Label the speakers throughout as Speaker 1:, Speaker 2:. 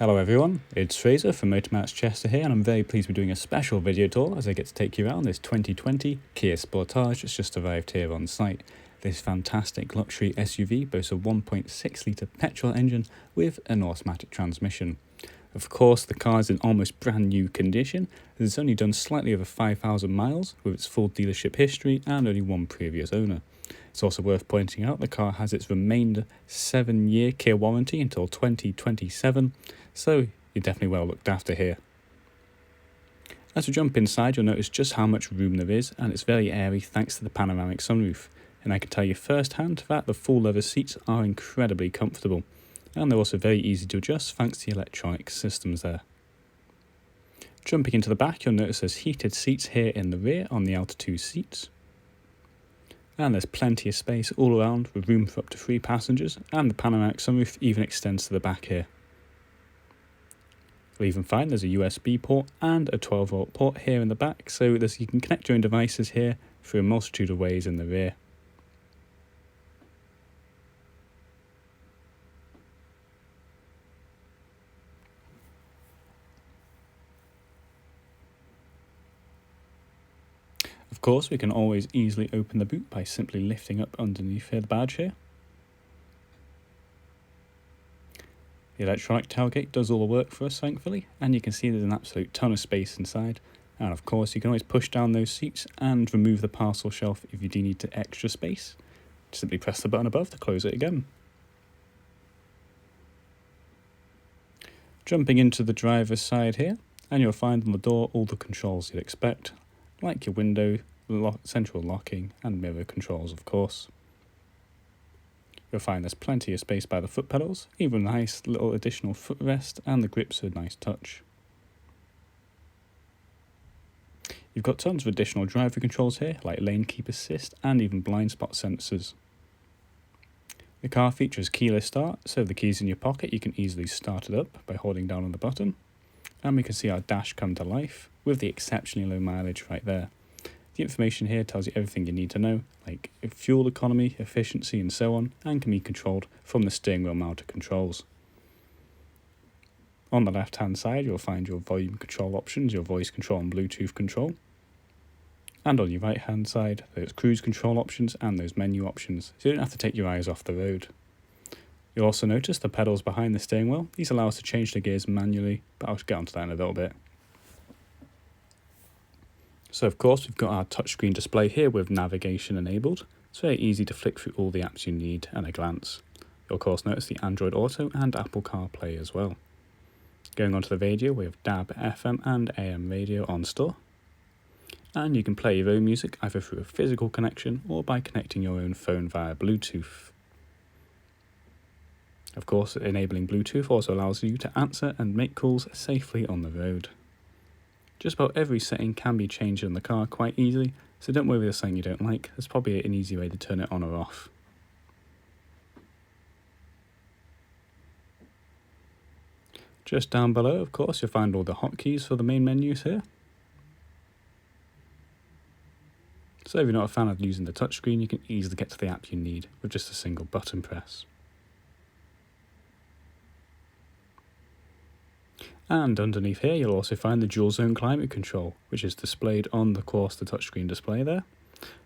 Speaker 1: Hello everyone, it's Fraser from Motormats Chester here, and I'm very pleased we're doing a special video tour as I get to take you around this 2020 Kia Sportage that's just arrived here on site. This fantastic luxury SUV boasts a 1.6 litre petrol engine with an automatic transmission. Of course, the car is in almost brand new condition, as it's only done slightly over 5,000 miles with its full dealership history and only one previous owner. It's also worth pointing out the car has its remainder 7-year Kia warranty until 2027, so you're definitely well looked after here. As we jump inside, you'll notice just how much room there is, and it's very airy thanks to the panoramic sunroof. And I can tell you firsthand that the full leather seats are incredibly comfortable, and they're also very easy to adjust thanks to the electronic systems there. Jumping into the back, you'll notice there's heated seats here in the rear on the outer two seats. And there's plenty of space all around with room for up to 3 passengers, and the panoramic sunroof even extends to the back here. You'll even find there's a USB port and a 12-volt port here in the back, so you can connect your own devices here through a multitude of ways in the rear. Of course, we can always easily open the boot by simply lifting up underneath here the badge here. The electronic tailgate does all the work for us, thankfully, and you can see there's an absolute ton of space inside. And of course, you can always push down those seats and remove the parcel shelf if you do need extra space. Simply press the button above to close it again. Jumping into the driver's side here, and you'll find on the door all the controls you'd expect, like your window, central locking, and mirror controls, of course. You'll find there's plenty of space by the foot pedals, even a nice little additional footrest, and the grips are a nice touch. You've got tons of additional driver controls here, like lane keep assist and even blind spot sensors. The car features keyless start, so if the key's in your pocket you can easily start it up by holding down on the button. And we can see our dash come to life with the exceptionally low mileage right there. The information here tells you everything you need to know, like fuel economy, efficiency and so on, and can be controlled from the steering wheel mounted controls. On the left hand side you'll find your volume control options, your voice control and Bluetooth control. And on your right hand side there's cruise control options and those menu options, so you don't have to take your eyes off the road. You'll also notice the pedals behind the steering wheel. These allow us to change the gears manually, but I'll get onto that in a little bit. So of course we've got our touchscreen display here with navigation enabled. It's very easy to flick through all the apps you need at a glance. You'll of course notice the Android Auto and Apple CarPlay as well. Going on to the radio, we have DAB, FM and AM radio on store. And you can play your own music either through a physical connection or by connecting your own phone via Bluetooth. Of course, enabling Bluetooth also allows you to answer and make calls safely on the road. Just about every setting can be changed in the car quite easily, so don't worry if there's something you don't like, there's probably an easy way to turn it on or off. Just down below, of course, you'll find all the hotkeys for the main menus here. So if you're not a fan of using the touchscreen, you can easily get to the app you need with just a single button press. And underneath here you'll also find the dual zone climate control, which is displayed on the touchscreen display there.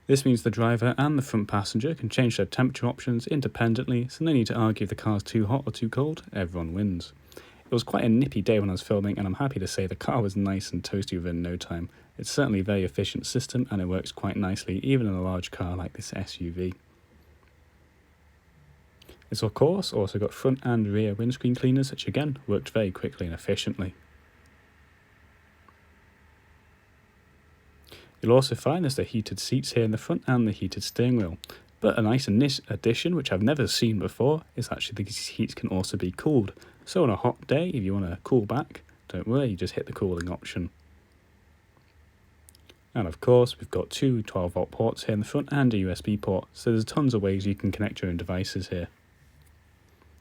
Speaker 1: This means the driver and the front passenger can change their temperature options independently, so no need to argue if the car's too hot or too cold, everyone wins. It was quite a nippy day when I was filming, and I'm happy to say the car was nice and toasty within no time. It's certainly a very efficient system and it works quite nicely even in a large car like this SUV. It's of course also got front and rear windscreen cleaners, which again worked very quickly and efficiently. You'll also find there's the heated seats here in the front and the heated steering wheel. But a nice addition, which I've never seen before, is actually these seats can also be cooled. So on a hot day, if you want to cool back, don't worry, you just hit the cooling option. And of course, we've got 2 12-volt ports here in the front and a USB port, so there's tons of ways you can connect your own devices here.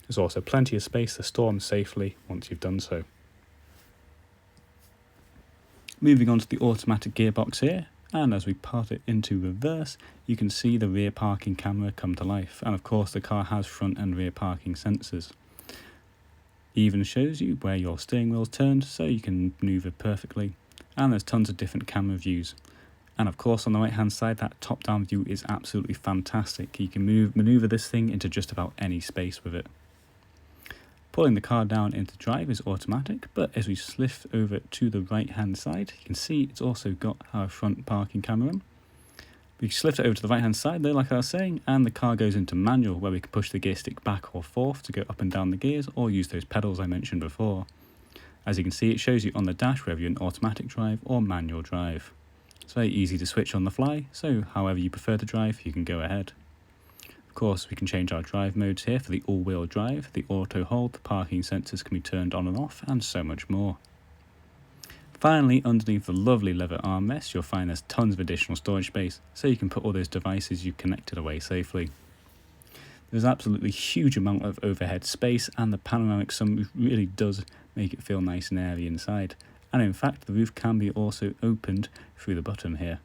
Speaker 1: There's also plenty of space to store them safely once you've done so. Moving on to the automatic gearbox here, and as we part it into reverse, you can see the rear parking camera come to life, and of course the car has front and rear parking sensors. Even shows you where your steering wheel's turned so you can manoeuvre perfectly. And there's tons of different camera views. And of course on the right hand side, that top down view is absolutely fantastic. You can manoeuvre this thing into just about any space with it. Pulling the car down into drive is automatic, but as we shift over to the right hand side, you can see it's also got our front parking camera on. We shift it over to the right hand side though, like I was saying, and the car goes into manual, where we can push the gear stick back or forth to go up and down the gears, or use those pedals I mentioned before. As you can see, it shows you on the dash whether you're in automatic drive or manual drive. It's very easy to switch on the fly, so however you prefer to drive, you can go ahead. Of course, we can change our drive modes here for the all-wheel drive, the auto hold, the parking sensors can be turned on and off, and so much more. Finally, underneath the lovely leather armrest, you'll find there's tons of additional storage space, so you can put all those devices you've connected away safely. There's absolutely huge amount of overhead space, and the panoramic sunroof really does make it feel nice and airy inside. And in fact, the roof can be also opened through the button here.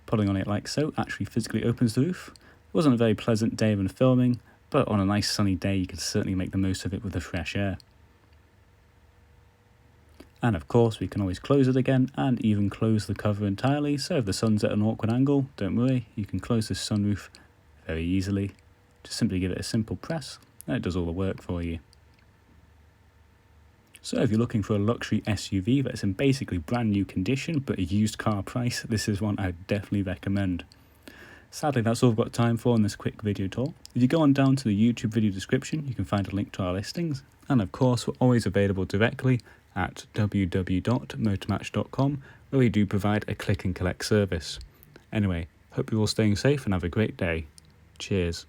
Speaker 1: Pulling on it like so actually physically opens the roof. It wasn't a very pleasant day when filming, but on a nice sunny day you can certainly make the most of it with the fresh air. And of course we can always close it again and even close the cover entirely, so if the sun's at an awkward angle, don't worry, you can close the sunroof very easily. Just simply give it a simple press and it does all the work for you. So if you're looking for a luxury SUV that's in basically brand new condition but a used car price, this is one I'd definitely recommend. Sadly, that's all I've got time for in this quick video tour. If you go on down to the YouTube video description, you can find a link to our listings. And of course, we're always available directly at www.motormatch.com, where we do provide a click and collect service. Anyway, hope you're all staying safe and have a great day. Cheers.